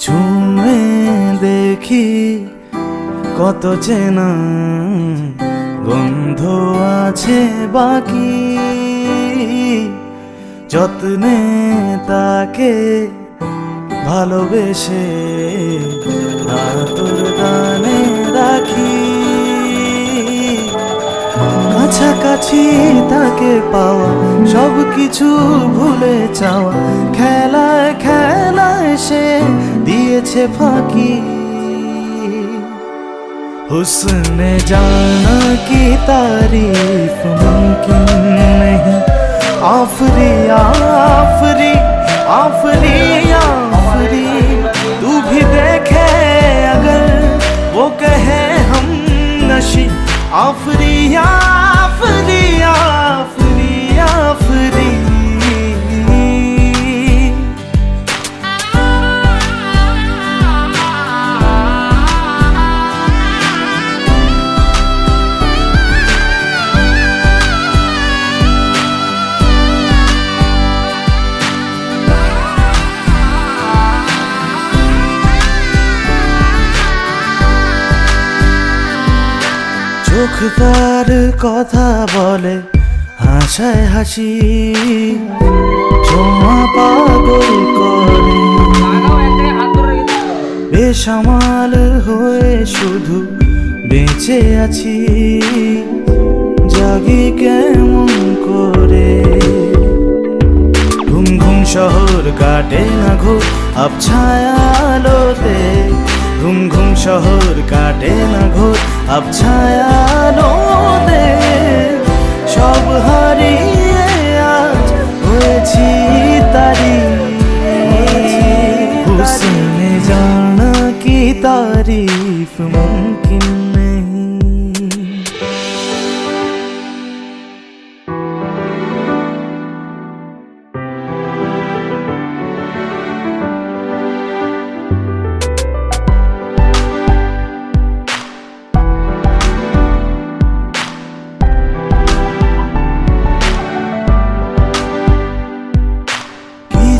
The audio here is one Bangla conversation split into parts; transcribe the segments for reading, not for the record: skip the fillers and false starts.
ছুঁয়ে দেখি কত চেনা গন্ধ আছে বাকি, যত্নে তাকে ভালোবেসে আতর দানে রাখি। কাছাকাছি তাকে পাওয়া, সব কিছু ভুলে চাওয়া, খেলায় খেলায় সে দিয়েছে ফাঁকি। हुस्न जाना की तारीफ मुमकिन नहीं, आफरी आफरी आफरी आफरी। तू भी देखे अगर वो कहे हम नशी, आफरी आफरी आफरी आफरी। চোখ তার কথা বলে, হাসায় হাসি, ছোঁয়া পাগল করে। বেসামাল হয়ে শুধু বেঁচে আছি, জাগি কেমন করে। ঘুম ঘুম শহর কাটে না ঘোর আবছায়া আলোতে, ঘুম ঘুম শহর কাটে না ঘোর আবছায়া আলোতে। সব হারিয়ে আজ হয়েছি তারি, হুসনে জানা কি তারিফ মুমকিন নেই।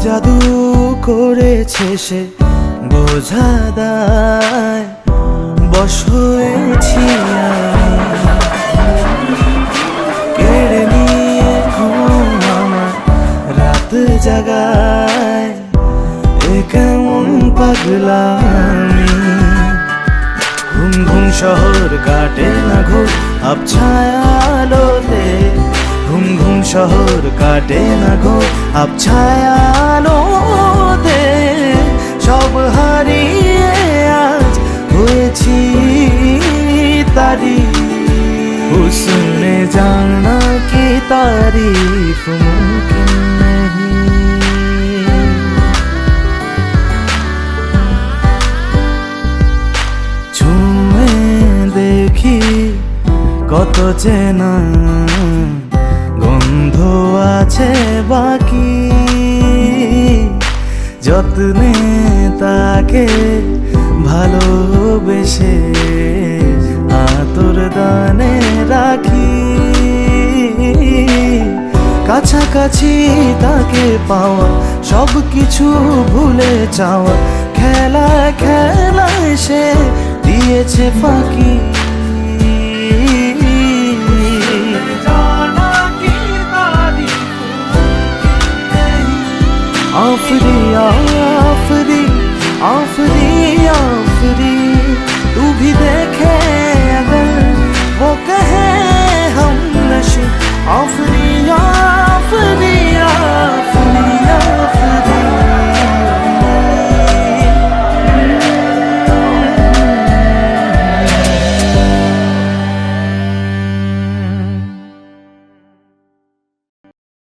জাদু করেছে সে বোঝা দায়, বশ হয়েছি কেড়ে নিয়ে ঘুম আমার রাত জাগায়। এ কেমন পাগলামি, ঘুম ঘুম শহর কাটে না ঘোর আবছায়া আলোতে, ঘুম ঘুম শহর কাটে না ঘোর আবছায়া আলোতে। সব হারিয়ে আজ হয়েছি তারি, হুসনে জানা কি তারিফ মুমকিন নেই। ছুঁয়ে দেখি কত চেনা গন্ধ আছে বাকি, যত্নে তাকে ভালোবেসে আতর দানে রাখি। কাছাকাছি তাকে পাওয়া, সব কিছু ভুলে চাওয়া, খেলায় খেলায় সে দিয়েছে ফাঁকি। आफरी आफरी आफरी आफरी। तू भी देखे अगर वो कहे हम नशे, आफरी आफरी।